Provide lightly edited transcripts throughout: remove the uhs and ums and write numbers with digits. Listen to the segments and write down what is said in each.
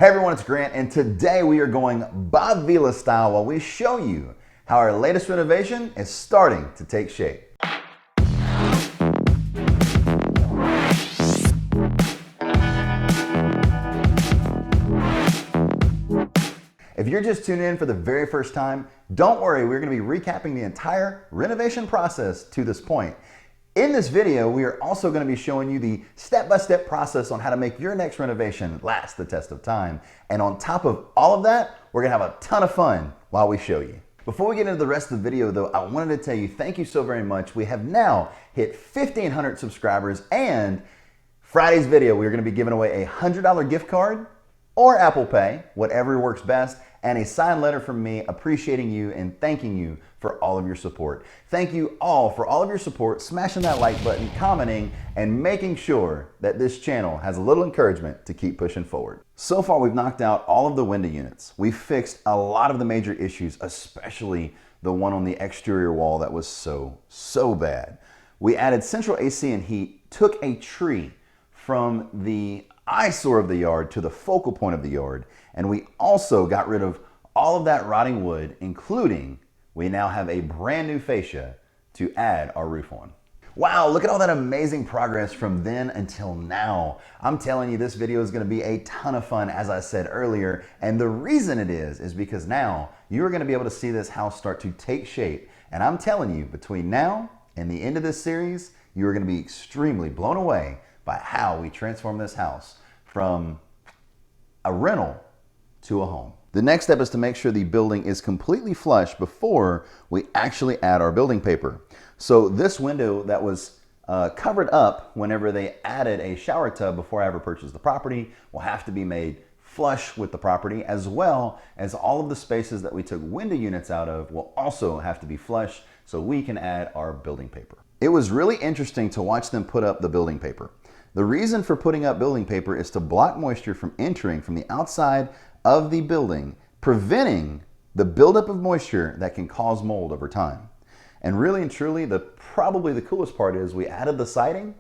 Hey everyone, it's Grant, and today we are going Bob Vila style while we show you how our latest renovation is starting to take shape. If you're just tuning in for the very first time, don't worry, we're going to be recapping the entire renovation process to this point. In this video, we are also going to be showing you the step-by-step process on how to make your next renovation last the test of time. And on top of all of that, we're going to have a ton of fun while we show you. Before we get into the rest of the video though, I wanted to tell you thank you so very much. We have now hit 1,500 subscribers, and Friday's video, we're going to be giving away a $100 gift card or Apple Pay, whatever works best, and a signed letter from me appreciating you and thanking you for all of your support. Thank you all for all of your support, smashing that like button, commenting, and making sure that this channel has a little encouragement to keep pushing forward. So far, we've knocked out all of the window units. We've fixed a lot of the major issues, especially the one on the exterior wall that was so bad. We added central AC and heat, took a tree from the eyesore of the yard to the focal point of the yard, and we also got rid of all of that rotting wood, including we now have a brand new fascia to add our roof on. Wow, look at all that amazing progress from then until now. I'm telling you, this video is going to be a ton of fun, as I said earlier, and the reason it is because now you are going to be able to see this house start to take shape, and I'm telling you, between now and the end of this series, you are going to be extremely blown away by how we transform this house from a rental to a home. The next step is to make sure the building is completely flush before we actually add our building paper. So this window that was covered up whenever they added a shower tub before I ever purchased the property will have to be made flush with the property, as well as all of the spaces that we took window units out of will also have to be flush so we can add our building paper. It was really interesting to watch them put up the building paper. The reason for putting up building paper is to block moisture from entering from the outside of the building, preventing the buildup of moisture that can cause mold over time. And really and truly, probably the coolest part is we added the siding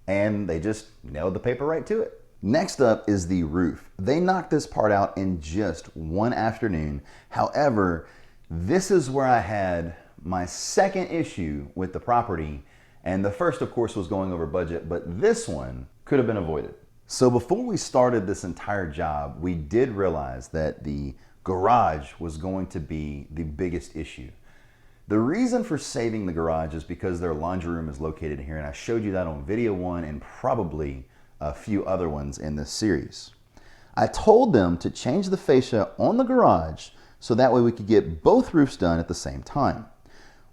and they just nailed the paper right to it. Next up is the roof. They knocked this part out in just one afternoon. However, this is where I had my second issue with the property. And the first, of course, was going over budget, but this one could have been avoided. So before we started this entire job, we did realize that the garage was going to be the biggest issue. The reason for saving the garage is because their laundry room is located here, and I showed you that on video one and probably a few other ones in this series. I told them to change the fascia on the garage so that way we could get both roofs done at the same time.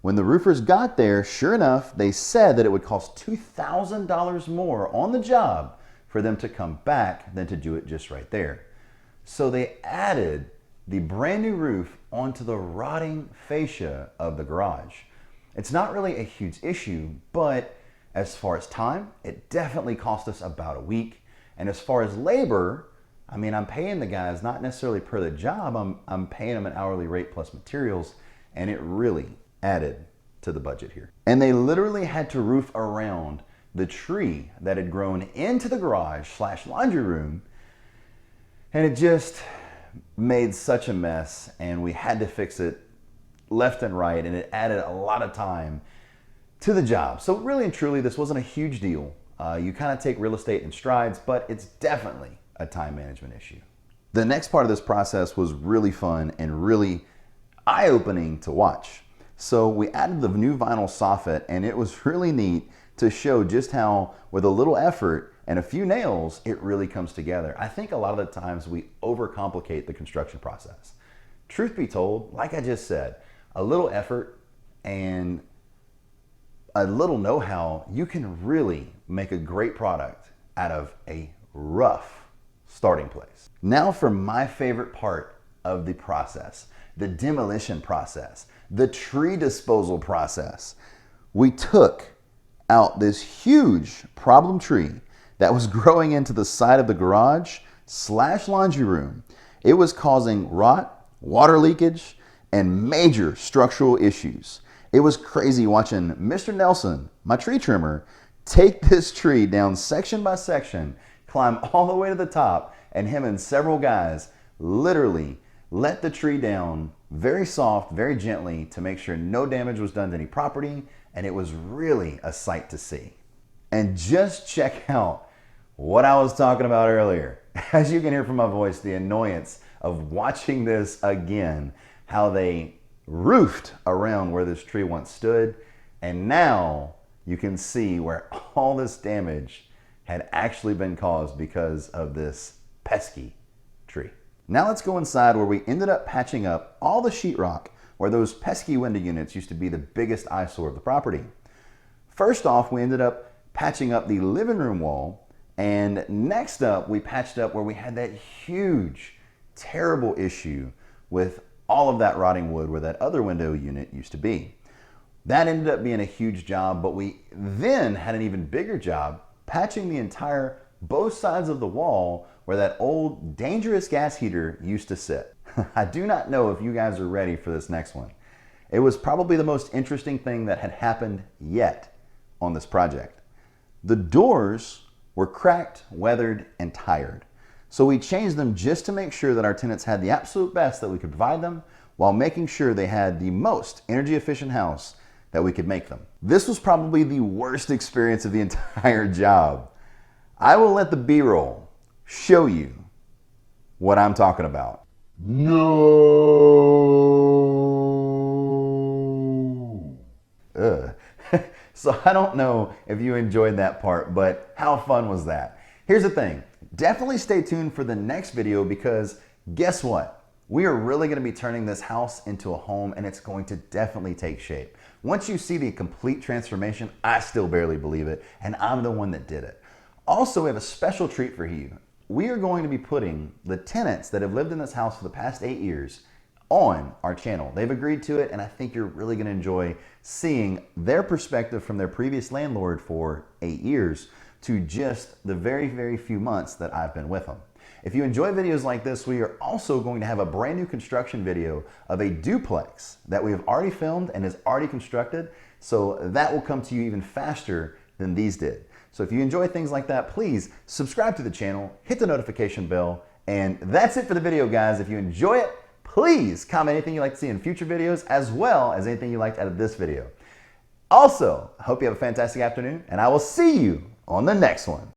When the roofers got there, sure enough, they said that it would cost $2,000 more on the job for them to come back than to do it just right there. So they added the brand new roof onto the rotting fascia of the garage. It's not really a huge issue, but as far as time, it definitely cost us about a week. And as far as labor, I mean, I'm paying the guys not necessarily per the job, I'm paying them an hourly rate plus materials, and it really added to the budget here. And they literally had to roof around the tree that had grown into the garage / laundry room, and it just made such a mess, and we had to fix it left and right, and it added a lot of time to the job. So really and truly, this wasn't a huge deal. You kind of take real estate in strides, but it's definitely a time management issue. The next part of this process was really fun and really eye-opening to watch. So we added the new vinyl soffit, and it was really neat to show just how, with a little effort and a few nails, it really comes together. I think a lot of the times we overcomplicate the construction process. Truth be told, like I just said, a little effort and a little know-how, you can really make a great product out of a rough starting place. Now for my favorite part of the process, the demolition process, the tree disposal process. We took out this huge problem tree that was growing into the side of the garage / laundry room. It was causing rot, water leakage, and major structural issues. It was crazy watching Mr. Nelson, my tree trimmer, take this tree down section by section, climb all the way to the top, and him and several guys literally let the tree down very soft, very gently to make sure no damage was done to any property, and it was really a sight to see. And just check out what I was talking about earlier. As you can hear from my voice, the annoyance of watching this again, how they roofed around where this tree once stood, and now you can see where all this damage had actually been caused because of this pesky tree. Now let's go inside where we ended up patching up all the sheetrock where those pesky window units used to be the biggest eyesore of the property. First off, we ended up patching up the living room wall, and next up we patched up where we had that huge, terrible issue with all of that rotting wood where that other window unit used to be. That ended up being a huge job, but we then had an even bigger job patching the entire both sides of the wall where that old dangerous gas heater used to sit. I do not know if you guys are ready for this next one. It was probably the most interesting thing that had happened yet on this project. The doors were cracked, weathered, and tired. So we changed them just to make sure that our tenants had the absolute best that we could provide them while making sure they had the most energy efficient house that we could make them. This was probably the worst experience of the entire job. I will let the B-roll show you what I'm talking about. No. So I don't know if you enjoyed that part, but how fun was that? Here's the thing, definitely stay tuned for the next video because guess what? We are really gonna be turning this house into a home, and it's going to definitely take shape. Once you see the complete transformation, I still barely believe it, and I'm the one that did it. Also, we have a special treat for you. We are going to be putting the tenants that have lived in this house for the past 8 years on our channel. They've agreed to it, and I think you're really gonna enjoy seeing their perspective from their previous landlord for 8 years to just the very, very few months that I've been with them. If you enjoy videos like this, we are also going to have a brand new construction video of a duplex that we have already filmed and is already constructed, so that will come to you even faster than these did. So if you enjoy things like that, please subscribe to the channel, hit the notification bell, and that's it for the video, guys. If you enjoy it, please comment anything you'd like to see in future videos, as well as anything you liked out of this video. Also, I hope you have a fantastic afternoon, and I will see you on the next one.